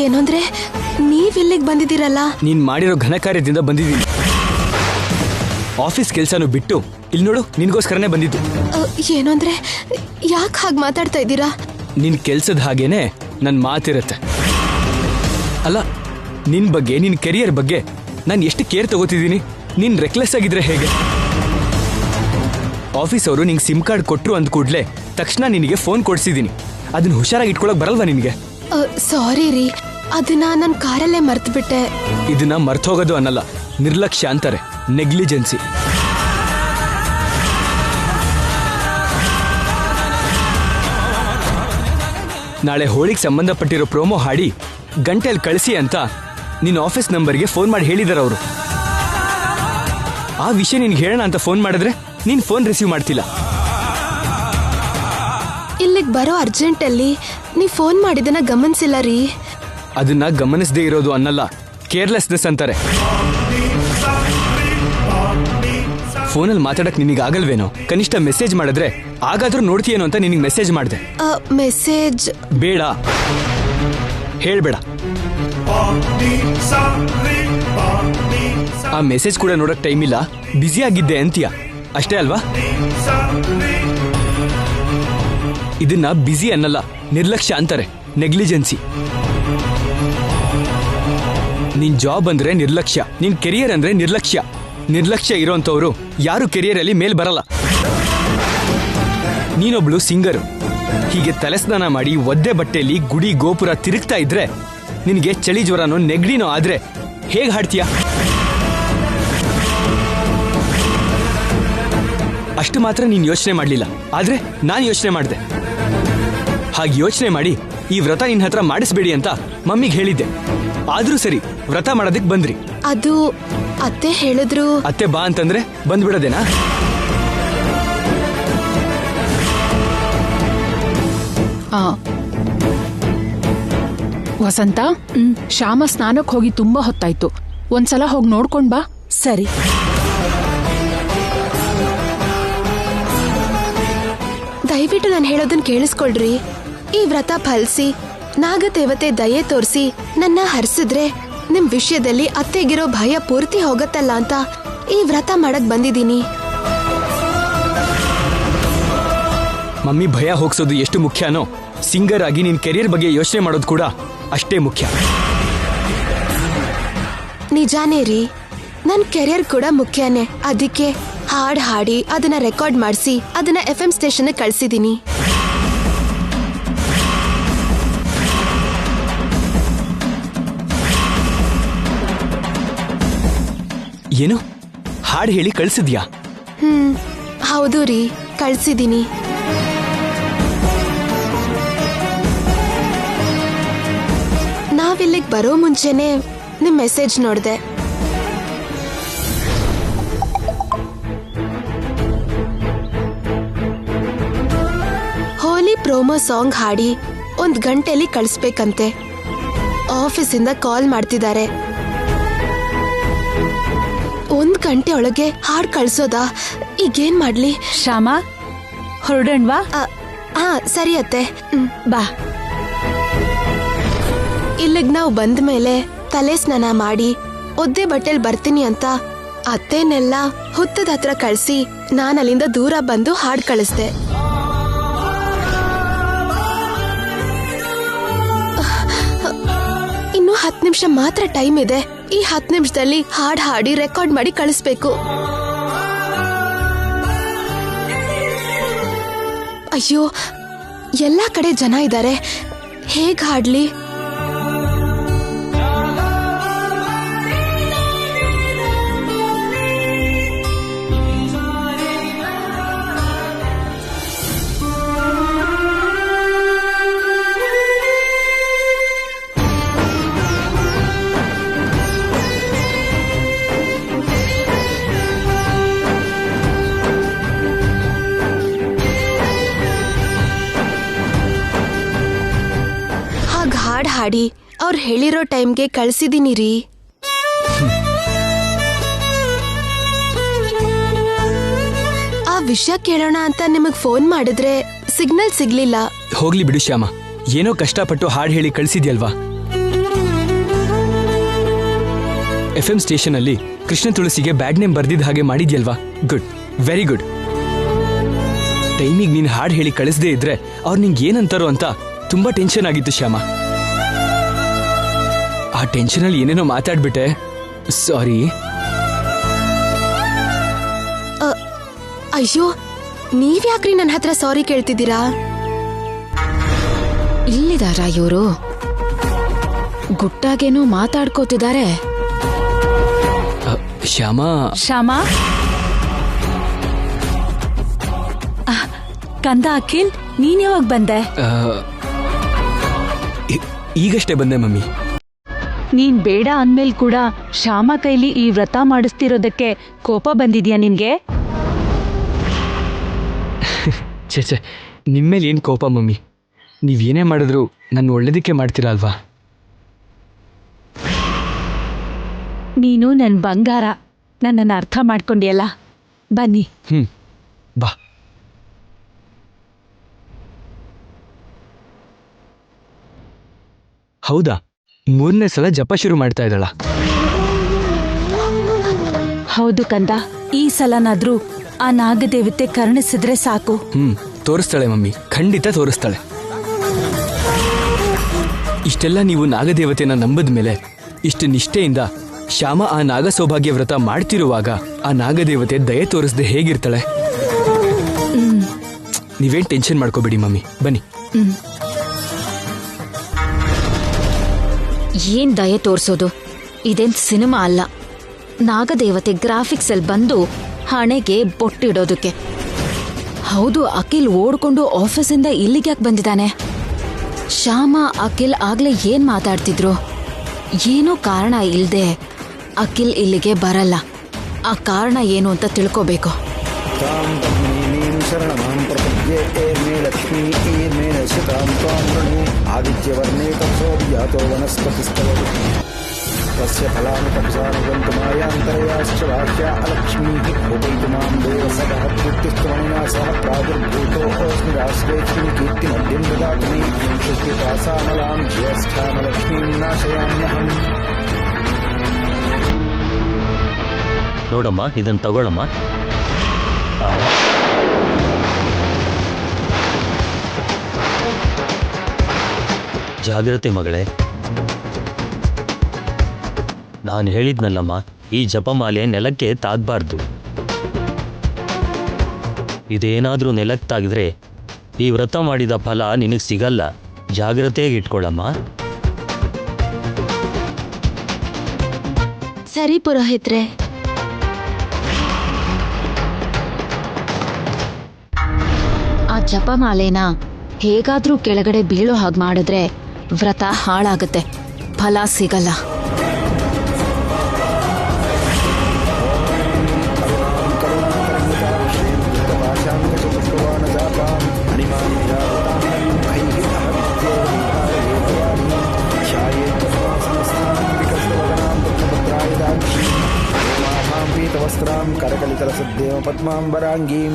ಏನಂದ್ರೆ ನೀವಿಲ್ಲಿಗೆ ಬಂದಿದ್ದೀರಲ್ಲ? ನೀನ್ ಮಾಡಿರೋ ಘನ ಕಾರ್ಯದಿಂದ ಬಂದಿದ್ದೀನಿ. ಆಫೀಸ್ ಕೆಲ್ಸನೂ ಬಿಟ್ಟು ಇಲ್ಲಿ ನೋಡು, ನಿನ್ಗೋಸ್ಕರನೇ ಬಂದಿದ್ದು. ಏನಂದ್ರೆ ಯಾಕೆ ಹಾಗೆ ಮಾತಾಡ್ತಾ ಇದ್ದೀರಾ? ನಿನ್ ಕೆಲ್ಸದ ಹಾಗೇನೆ ನನ್ ಮಾತಿರತ್ತೆ. ಅಲ್ಲ, ನಿನ್ ಬಗ್ಗೆ, ನಿನ್ ಕೆರಿಯರ್ ಬಗ್ಗೆ ನಾನು ಎಷ್ಟು ಕೇರ್ ತಗೋತಿದ್ದೀನಿ. ನೀನ್ ರೆಕ್ಲೆಸ್ ಆಗಿದ್ರೆ ಹೇಗೆ? ಆಫೀಸ್ ಅವರು ನಿಂಗೆ ಸಿಮ್ ಕಾರ್ಡ್ ಕೊಟ್ರು ಅಂದ ಕೂಡ್ಲೆ ತಕ್ಷಣ ನಿನಗೆ ಫೋನ್ ಕೊಡ್ಸಿದ್ದೀನಿ. ಅದನ್ನ ಹುಷಾರಾಗಿ ಇಟ್ಕೊಳಕ್ ಬರಲ್ವಾ ನಿನಗೆ? ಸಾರಿ ರೀ, ಅದನ್ನ ನನ್ನ ಕಾರಲ್ಲೇ ಮರ್ತು ಬಿಟ್ಟೆ. ಇದನ್ನ ಮರ್ತೋಗೋದು ಅನ್ನಲ್ಲ, ನಿರ್ಲಕ್ಷ್ಯ ಅಂತಾರೆ, ನೆಗ್ಲಿಜೆನ್ಸಿ. ನಾಳೆ ಹೋಳಿಗೆ ಸಂಬಂಧಪಟ್ಟಿರೋ ಪ್ರೋಮೋ ಹಾಡಿ ಗಂಟೆಯಲ್ಲಿ ಕಳಿಸಿ ಅಂತ ನಿನ್ನ ಆಫೀಸ್ ನಂಬರ್ಗೆ ಫೋನ್ ಮಾಡಿ ಹೇಳಿದಾರೆ ಅವರು. ಆ ವಿಷಯ ನಿನ್ಗೆ ಹೇಳೋಣ ಅಂತ ಫೋನ್ ಮಾಡಿದ್ರೆ ನೀನ್ ಫೋನ್ ರಿಸೀವ್ ಮಾಡ್ತಿಲ್ಲ. ಇಲ್ಲಿಗೆ ಬರೋ ಅರ್ಜೆಂಟಲ್ಲಿ ನೀವು ಫೋನ್ ಮಾಡಿದನ್ನ ಗಮನಿಸಿಲ್ಲ ರೀ. ಅದನ್ನ ಗಮನಿಸದೇ ಇರೋದು ಅನ್ನಲ್ಲ, ಕೇರ್ಲೆಸ್ನೆಸ್ ಅಂತಾರೆ. ಫೋನಲ್ಲಿ ಮಾತಾಡಕ್ ನಿನಗಾಗಲ್ವೇನೋ? ಕನಿಷ್ಠ ಮೆಸೇಜ್ ಮಾಡಿದ್ರೆ ಆಗಾದ್ರೂ ನೋಡ್ತೀಯೇನೋ ಅಂತ ನಿನಗೆ ಮೆಸೇಜ್ ಮಾಡಿದೆ. ಮೆಸೇಜ್ ಬೇಡ, ಹೇಳ್ಬೇಡ. ಆ ಮೆಸೇಜ್ ಕೂಡ ನೋಡಕ್ ಟೈಮ್ ಇಲ್ಲ, ಬ್ಯುಸಿ ಆಗಿದ್ದೆ ಅಂತೀಯ ಅಷ್ಟೇ ಅಲ್ವಾ? ಇದನ್ನ ಬ್ಯುಸಿ ಅನ್ನಲ್ಲ, ನಿರ್ಲಕ್ಷ್ಯ ಅಂತಾರೆ, ನೆಗ್ಲಿಜೆನ್ಸಿ. ನಿನ್ ಜಾಬ್ ಅಂದ್ರೆ ನಿರ್ಲಕ್ಷ್ಯ, ನಿನ್ ಕೆರಿಯರ್ ಅಂದ್ರೆ ನಿರ್ಲಕ್ಷ್ಯ. ನಿರ್ಲಕ್ಷ್ಯ ಇರೋಂಥವ್ರು ಯಾರು ಕೆರಿಯರ್ ಅಲ್ಲಿ ಮೇಲ್ ಬರಲ್ಲ. ನೀನೊಬ್ಳು ಸಿಂಗರು, ಹೀಗೆ ತಲೆಸ್ನಾನ ಮಾಡಿ ಒದ್ದೆ ಬಟ್ಟೆಯಲ್ಲಿ ಗುಡಿ ಗೋಪುರ ತಿರುಗ್ತಾ ಇದ್ರೆ ನಿನಗೆ ಚಳಿ ಜ್ವರನೋ ನೆಗಡಿನೋ ಆದ್ರೆ ಹೇಗೆ ಹಾಡ್ತೀಯ? ಅಷ್ಟು ಮಾತ್ರ ನೀನು ಯೋಚನೆ ಮಾಡಲಿಲ್ಲ, ಆದ್ರೆ ನಾನು ಯೋಚನೆ ಮಾಡಿದೆ. ಹಾಗೆ ಯೋಚನೆ ಮಾಡಿ ಈ ವ್ರತ ನಿನ್ನ ಹತ್ರ ಮಾಡಿಸ್ಬೇಡಿ ಅಂತ ಮಮ್ಮಿಗೆ ಹೇಳಿದ್ದೆ. ಆದ್ರೂ ಸರಿ, ವ್ರತ ಮಾಡೋದಕ್ಕೆ ಬಂದ್ರಿ. ಅದು ಅತ್ತೆ ಹೇಳಿದ್ರು. ಅತ್ತೆ ಬಾ ಅಂತಂದ್ರೆ ಬಂದ್ಬಿಡೋದೇನಾ? ವಸಂತ, ಶ್ಯಾಮ ಸ್ನಾನಕ್ಕೆ ಹೋಗಿ ತುಂಬಾ ಹೊತ್ತಾಯ್ತು, ಒಂದ್ಸಲ ಹೋಗಿ ನೋಡ್ಕೊಂಡ್ ಬಾ. ಸರಿ. ದಯವಿಟ್ಟು ನಾನು ಹೇಳೋದನ್ನ ಕೇಳಿಸ್ಕೊಳ್ರಿ. ಈ ವ್ರತ ಫಲಿಸಿ ನಾಗದೇವತೆ ದಯೆ ತೋರಿಸಿ ನನ್ನ ಹರಿಸಿದ್ರೆ ನಿಮ್ ವಿಷಯದಲ್ಲಿ ಅತ್ತೆಗಿರೋ ಭಯ ಪೂರ್ತಿ ಹೋಗತ್ತಲ್ಲ ಅಂತ ಈ ವ್ರತ ಮಾಡಕ್ ಬಂದಿದ್ದೀನಿ. ಮಮ್ಮಿ ಭಯ ಹೋಗ್ಸೋದು ಎಷ್ಟು ಮುಖ್ಯನೋ, ಸಿಂಗರ್ ಆಗಿ ನಿನ್ ಕೆರಿಯರ್ ಬಗ್ಗೆ ಯೋಚನೆ ಮಾಡೋದು ಕೂಡ ಅಷ್ಟೇ ಮುಖ್ಯ. ನಿಜಾನೇ ರೀ, ನನ್ ಕೆರಿಯರ್ ಕೂಡ ಮುಖ್ಯನೇ. ಅದಕ್ಕೆ ಹಾಡ್ ಹಾಡಿ ಅದನ್ನ ರೆಕಾರ್ಡ್ ಮಾಡಿಸಿ ಅದನ್ನ FM ಸ್ಟೇಷನ್ ಕಳ್ಸಿದೀನಿ. ಏನು ಹಾಡು ಹೇಳಿ ಕಳ್ಸಿದ್ಯಾ? ಹೌದು ರೀ, ಕಳ್ಸಿದೀನಿ. ನಾವಿಲ್ಲಿಗೆ ಬರೋ ಮುಂಚೆನೆ ನಿಮ್ ಮೆಸೇಜ್ ನೋಡ್ದೆ. ಹೋಲಿ ಪ್ರೋಮೋ ಸಾಂಗ್ ಹಾಡಿ 1 ಗಂಟೆಲಿ ಕಳಿಸ್ಬೇಕಂತೆ. ಆಫೀಸಿಂದ ಕಾಲ್ ಮಾಡ್ತಿದ್ದಾರೆ. 1 ಗಂಟೆ ಒಳಗೆ ಹಾಡ್ ಕಳ್ಸೋದಾ? ಈಗೇನ್ ಮಾಡ್ಲಿ? ಶ್ಯಾಮ, ಹೊರಡಣ್ವಾ? ಹಾ ಸರಿ ಅತ್ತೆ, ಬಾ. ಇಲ್ಲಿಗ್ ನಾವು ಬಂದ ಮೇಲೆ ತಲೆ ಸ್ನಾನ ಮಾಡಿ ಒದ್ದೆ ಬಟ್ಟೆಲ್ ಬರ್ತೀನಿ ಅಂತ ಅತ್ತೆನೆಲ್ಲ ಹುತ್ತದ ಹತ್ರ ಕಳ್ಸಿ ನಾನು ಅಲ್ಲಿಂದ ದೂರ ಬಂದು ಹಾಡ್ ಕಳಿಸ್ದೆ. ಇನ್ನು 10 ನಿಮಿಷ ಮಾತ್ರ ಟೈಮ್ ಇದೆ. ಈ 10 ನಿಮಿಷದಲ್ಲಿ ಹಾಡ್ ಹಾಡಿ ರೆಕಾರ್ಡ್ ಮಾಡಿ ಕಳಿಸ್ಬೇಕು. ಅಯ್ಯೋ, ಎಲ್ಲಾ ಕಡೆ ಜನ ಇದ್ದಾರೆ, ಹೇಗ್ ಹಾಡ್ಲಿ? ಹಾಡ್ ಹಾಡಿ ಅವ್ರು ಹೇಳಿರೋ ಟೈಮ್ಗೆ ಕಳ್ಸಿದೀನಿ ರೀ. ಆ ವಿಷಯ ಕೇಳೋಣ ಅಂತ ನಿಮಗ್ ಫೋನ್ ಮಾಡಿದ್ರೆ ಸಿಗ್ನಲ್ ಸಿಗ್ಲಿಲ್ಲ. ಹೋಗ್ಲಿ ಬಿಡು ಶ್ಯಾಮ, ಏನೋ ಕಷ್ಟಪಟ್ಟು ಹಾಡು ಹೇಳಿ ಕಳಿಸಿದ್ಯಲ್ವಾ. FM ಸ್ಟೇಷನ್ ಅಲ್ಲಿ ಕೃಷ್ಣ ತುಳಸಿಗೆ ಬ್ಯಾಡ್ ನೇಮ್ ಬರ್ದಿದ್ದ ಹಾಗೆ ಮಾಡಿದ್ಯಲ್ವಾ. Good, very good. ಟೈಮಿಗೆ ನೀನು ಹಾಡು ಹೇಳಿ ಕಳಿಸದೇ ಇದ್ರೆ ಅವ್ರು ನಿಂಗೆ ಏನಂತಾರೋ ಅಂತ ತುಂಬಾ ಟೆನ್ಷನ್ ಆಗಿತ್ತು ಶ್ಯಾಮ. ಆ ಟೆನ್ಷನಲ್ಲಿ ಏನೇನೋ ಮಾತಾಡ್ಬಿಟ್ಟೆ, ಸಾರಿ. ಅಯ್ಯೋ, ನೀವ್ಯಾಕ್ರಿ ನನ್ನ ಹತ್ರ ಸಾರಿ ಕೇಳ್ತಿದ್ದೀರಾ? ಇಲ್ಲಿದಾರ ಇವರು? ಗುಟ್ಟಾಗೇನೋ ಮಾತಾಡ್ಕೋತಿದ್ದಾರೆ. ಶ್ಯಾಮ. ಶ್ಯಾಮ, ಕಂದ ಅಖಿಲ್, ನೀನ್ ಯಾವಾಗ ಬಂದೆ? ಈಗಷ್ಟೇ ಬಂದೆ ಮಮ್ಮಿ. ನೀನ್ ಬೇಡ ಅಂದ್ಮೇಲ್ ಕೂಡ ಶ್ಯಾಮ ಕೈಲಿ ಈ ವ್ರತ ಮಾಡಿಸ್ತಿರೋದಕ್ಕೆ ಕೋಪ ಬಂದಿದ್ಯಾ ನಿನ್ಗೆ? ಛೇ, ನಿಮ್ಮೇಲೆ ಏನು ಕೋಪ ಮಮ್ಮಿ? ನೀವೇನೇ ಮಾಡಿದ್ರು ನನ್ನ ಒಳ್ಳೇದಕ್ಕೆ ಮಾಡ್ತೀರಾ ಅಲ್ವಾ? ನೀನು ನನ್ನ ಬಂಗಾರ, ನನ್ನನ್ನು ಅರ್ಥ ಮಾಡ್ಕೊಂಡಿಯಲ್ಲ. ಬನ್ನಿ. ಬಾ. ಹೌದಾ, 3ನೇ ಸಲ ಜಪ ಶುರು ಮಾಡ್ತಾ ಇದ್ದಾಳ? ಹೌದು ಕಂದ, ಈ ಸಲನಾದ್ರೂ ಆ ನಾಗದೇವತೆ ಕರುಣಿಸಿದ್ರೆ ಸಾಕು. ತೋರಿಸ್ತಾಳೆ ಮಮ್ಮಿ, ಖಂಡಿತ ತೋರಿಸ್ತಾಳೆ. ಇಷ್ಟೆಲ್ಲ ನೀವು ನಾಗದೇವತೆನ ನಂಬದ ಮೇಲೆ ಇಷ್ಟು ನಿಷ್ಠೆಯಿಂದ ಶ್ಯಾಮ ಆ ನಾಗ ಸೌಭಾಗ್ಯ ವ್ರತ ಮಾಡ್ತಿರುವಾಗ ಆ ನಾಗದೇವತೆ ದಯೆ ತೋರಿಸದೆ ಹೇಗಿರ್ತಾಳೆ? ನೀವೇನ್ ಟೆನ್ಷನ್ ಮಾಡ್ಕೋಬೇಡಿ ಮಮ್ಮಿ, ಬನ್ನಿ. ಏನ್ ದಯೆ ತೋರ್ಸೋದು? ಇದೇನ್ ಸಿನಿಮಾ ಅಲ್ಲ. ನಾಗದೇವತೆ ಗ್ರಾಫಿಕ್ಸ್ ಅಲ್ಲಿ ಬಂದು ಹಣೆಗೆ ಬೊಟ್ಟಿಡೋದಕ್ಕೆ. ಹೌದು, ಅಖಿಲ್ ಓಡ್ಕೊಂಡು ಆಫೀಸಿಂದ ಇಲ್ಲಿಗೆ ಯಾಕೆ ಬಂದಿದ್ದಾನೆ? ಶ್ಯಾಮ ಅಖಿಲ್ ಆಗ್ಲೇ ಏನ್ ಮಾತಾಡ್ತಿದ್ರು? ಏನೋ ಕಾರಣ ಇಲ್ದೆ ಅಖಿಲ್ ಇಲ್ಲಿಗೆ ಬರಲ್ಲ. ಆ ಕಾರಣ ಏನು ಅಂತ ತಿಳ್ಕೋಬೇಕು. तस्य फलानि तपसानुगन्तमायान्तरयाश्च वाक्या अलक्ष्मीः उपैतुमां देवसदः कीर्तिस्त्वमणिना सह प्रादुर्भूतोऽस्मि राष्ट्रेऽस्मिन् कीर्तिमद्यं ददामि शुक्तिपासामलां ज्येष्ठामलक्ष्मीं नाशयाम्यहम्. ನೋಡಮ್ಮ, ಇದನ್ನು ತಗೊಳ್ಳಮ್ಮ. ಜಾಗ್ರತೆ ಮಗಳೇ. ನಾನು ಹೇಳಿದ್ನಲ್ಲಮ್ಮ, ಈ ಜಪಮಾಲೆ ನೆಲಕ್ಕೆ ತಾಗಬಾರ್ದು. ಇದೇನಾದರೂ ನೆಲಕ್ಕೆ ತಾಗಿದ್ರೆ ಈ ವ್ರತ ಮಾಡಿದ ಫಲ ನಿನಗೆ ಸಿಗಲ್ಲ. ಜಾಗ್ರತೆಯಾಗಿ ಇಟ್ಕೊಳ್ಳಮ್ಮ. ಸರಿ ಪುರೋಹಿತ್ರೆ. ಆ ಜಪಮಾಲೆನ ಹೇಗಾದ್ರೂ ಕೆಳಗಡೆ ಬೀಳೋ ಹಾಗೆ ಮಾಡಿದ್ರೆ ವ್ರತ ಹಾಳಾಗುತ್ತೆ, ಫಲ ಸಿಗಲ್ಲ. वस्त्रां करकलितलसद्देव पद्माम्बराङ्गीं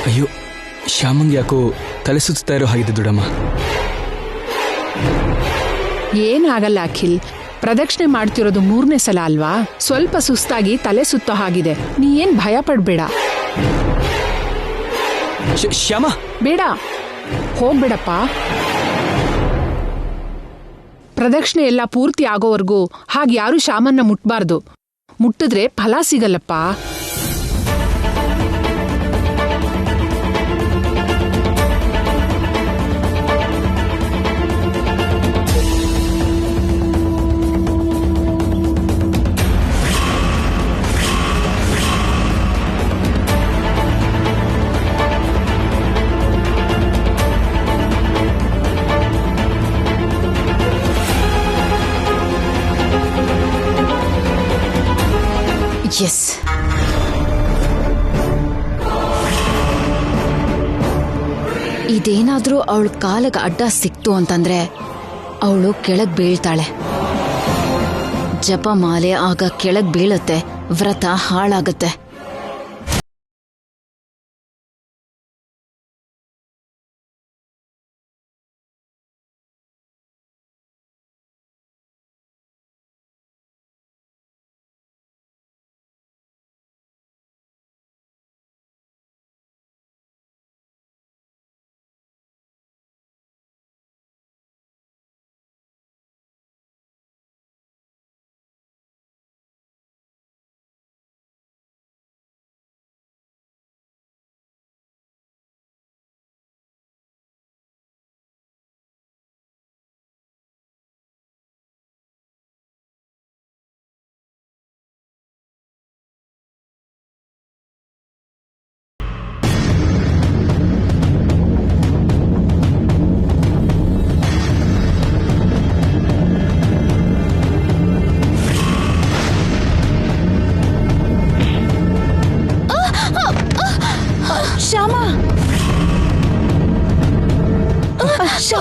ಅಯ್ಯೋ, ಶ್ಯಾಮಂಗ್ ಯಾಕೋ ತಲೆ ಸುತ್ತಾ ಇರೋ ಹಾಗಿದೆ ದೊಡ್ಡಮ್ಮ. ಏನಾಗಲ್ಲ ಅಖಿಲ್, ಪ್ರದಕ್ಷಿಣೆ ಮಾಡ್ತಿರೋದು 3ನೇ ಸಲ ಅಲ್ವಾ? ಸ್ವಲ್ಪ ಸುಸ್ತಾಗಿ ತಲೆ ಸುತ್ತೋ ಹಾಗಿದೆ. ನೀ ಏನ್ ಭಯ ಪಡ್ಬೇಡ. ಶ್ಯಾಮ, ಬೇಡ, ಹೋಗ್ಬೇಡಪ್ಪ. ಪ್ರದಕ್ಷಿಣೆ ಎಲ್ಲ ಪೂರ್ತಿ ಆಗೋವರೆಗೂ ಹಾಗೆ ಯಾರು ಶ್ಯಾಮನ್ನ ಮುಟ್ಬಾರ್ದು. ಮುಟ್ಟಿದ್ರೆ ಫಲ ಸಿಗಲ್ಲಪ್ಪ. ಎಸ್. ಇದೇನಾದ್ರೂ ಅವಳ ಕಾಲಿಗೆ ಅಡ್ಡ ಸಿಕ್ತು ಅಂತಂದ್ರೆ ಅವಳು ಕೆಳಗ್ ಬೀಳ್ತಾಳೆ. ಜಪಮಾಲೆ ಆಗ ಕೆಳಗ್ ಬೀಳುತ್ತೆ, ವ್ರತ ಹಾಳಾಗತ್ತೆ.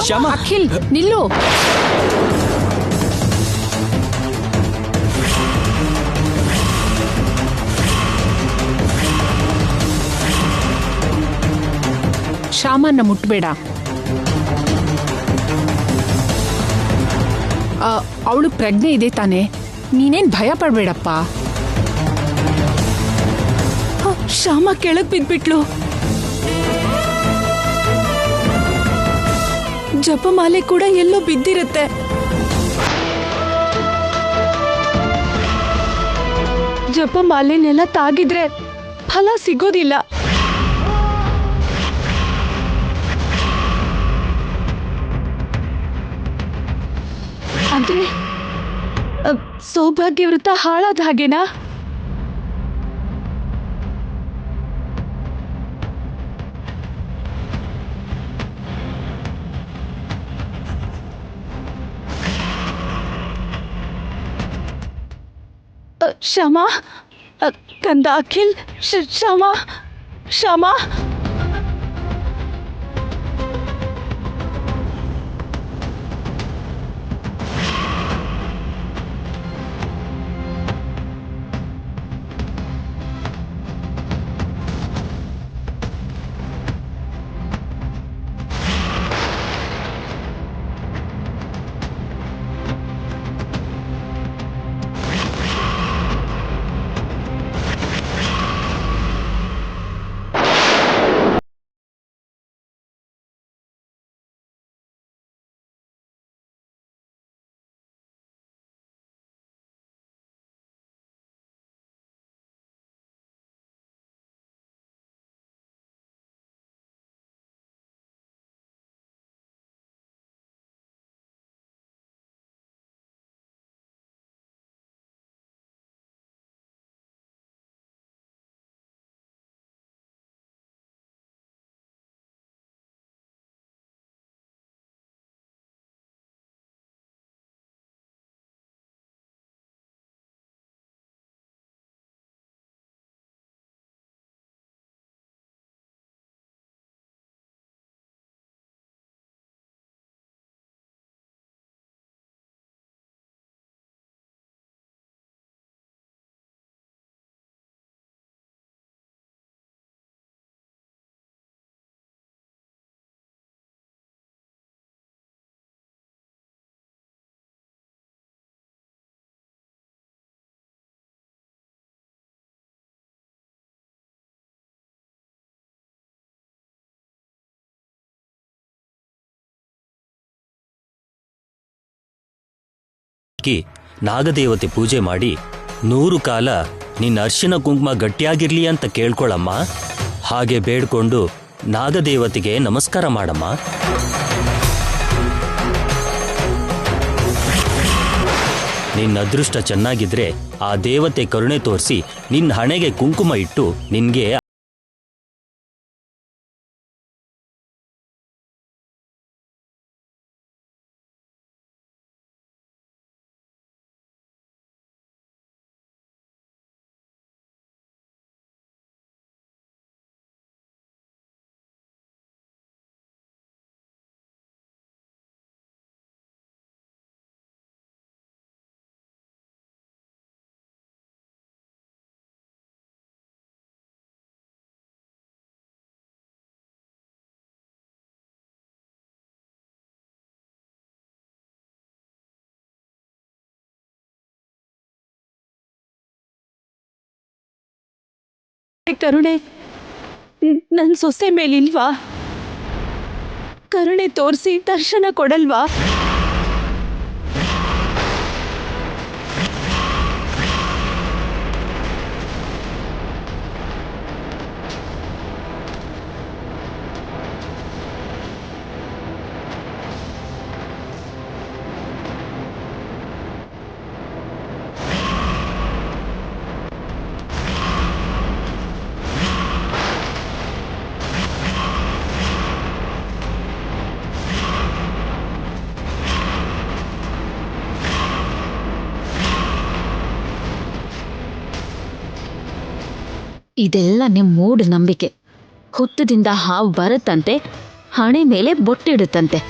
ಶ್ಯಾಮ, ಅಖಿಲ್ ನಿಲ್ಲು. ಶ್ಯಾಮನ್ನ ಮುಟ್ಬೇಡ. ಅವಳು ಪ್ರಜ್ಞೆ ಇದೆ ತಾನೆ, ನೀನೇನ್ ಭಯ ಪಡ್ಬೇಡಪ್ಪ. ಶ್ಯಾಮ ಕೆಳಗ್ ಬಿದ್ಬಿಟ್ಲು. ಜಪಮಾಲೆ ಕೂಡ ಎಲ್ಲೋ ಬಿದ್ದಿರುತ್ತೆ. ಜಪಮಾಲೆನೆಲ್ಲ ತಾಗಿದ್ರೆ ಫಲ ಸಿಗೋದಿಲ್ಲ. ಅಂದ್ರೆ ಸೌಭಾಗ್ಯ ವೃತ ಹಾಳಾದ ಹಾಗೇನಾ? ಶ್ಯಾಮ, ಕಂದ ಅಖಿಲ್, ಶ್ಯಾಮ, ಶ್ಯಾಮ. ನಾಗದೇವತೆ ಪೂಜೆ ಮಾಡಿ 100 ಕಾಲ ನಿನ್ನ ಅರ್ಶಿನ ಕುಂಕುಮ ಗಟ್ಟಿಯಾಗಿರ್ಲಿ ಅಂತ ಕೇಳ್ಕೊಳಮ್ಮ. ಹಾಗೆ ಬೇಡ್ಕೊಂಡು ನಾಗದೇವತೆಗೆ ನಮಸ್ಕಾರ ಮಾಡಮ್ಮ. ನಿನ್ನ ಅದೃಷ್ಟ ಚೆನ್ನಾಗಿದ್ರೆ ಆ ದೇವತೆ ಕರುಣೆ ತೋರಿಸಿ ನಿನ್ನ ಹಣೆಗೆ ಕುಂಕುಮ ಇಟ್ಟು ನಿನ್ಗೆ ಕರುಣೆ ನನ್ನ ಸೊಸೆ ಮೇಲಿಲ್ವಾ? ಕರುಣೆ ತೋರಿಸಿ ದರ್ಶನ ಕೊಡಲ್ವಾ? ಇದೆಲ್ಲ ನಿಮ್ ಮೂಢ ನಂಬಿಕೆ. ಹುತ್ತದಿಂದ ಹಾವು ಬರುತ್ತಂತೆ, ಹಣೆ ಮೇಲೆ ಬೊಟ್ಟಿಡುತ್ತಂತೆ.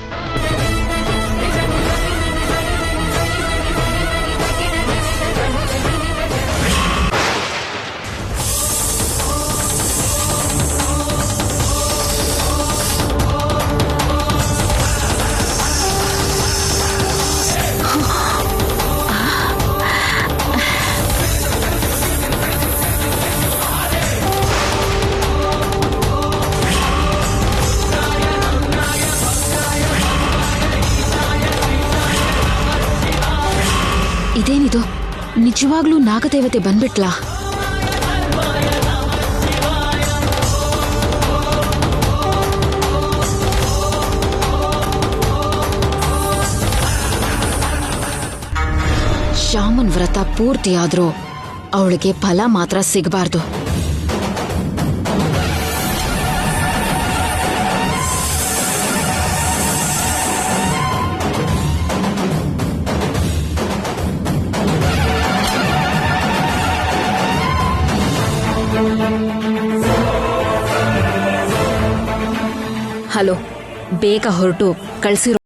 ಇದೇನಿದು? ನಿಜವಾಗ್ಲೂ ನಾಗದೇವತೆ ಬಂದ್ಬಿಟ್ಲಾ? ಶ್ಯಾಮನ್ ವ್ರತ ಪೂರ್ತಿಯಾದ್ರೂ ಅವಳಿಗೆ ಫಲ ಮಾತ್ರ ಸಿಗಬಾರ್ದು. ಹಲೋ, ಬೇಗ ಹೊರಟು ಕಳಿಸಿರೋ.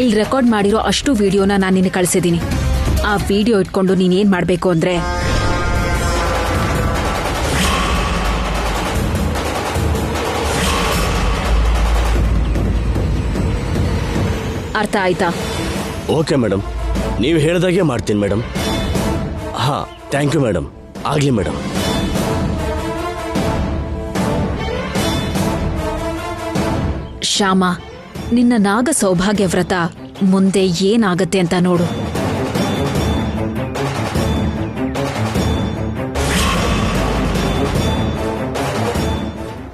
ಇಲ್ಲಿ ರೆಕಾರ್ಡ್ ಮಾಡಿರೋ ಅಷ್ಟು ವಿಡಿಯೋನ ನಾನು ನಿನಗೆ ಕಳಿಸಿದ್ದೀನಿ. ಆ ವಿಡಿಯೋ ಇಟ್ಕೊಂಡು ನೀನೇನ್ ಮಾಡಬೇಕು ಅಂದ್ರೆ, ಅರ್ಥ ಆಯ್ತಾ? ಓಕೆ ಮೇಡಮ್, ನೀವು ಹೇಳಿದಾಗೆ ಮಾಡ್ತೀನಿ ಮೇಡಮ್. ಹಾ, ಥ್ಯಾಂಕ್ ಯು ಮೇಡಮ್. ಆಗ್ಲಿ ಮೇಡಮ್. ಶ್ಯಾಮ, ನಿನ್ನ ನಾಗ ಸೌಭಾಗ್ಯ ವ್ರತ ಮುಂದೆ ಏನಾಗತ್ತೆ ಅಂತ ನೋಡು.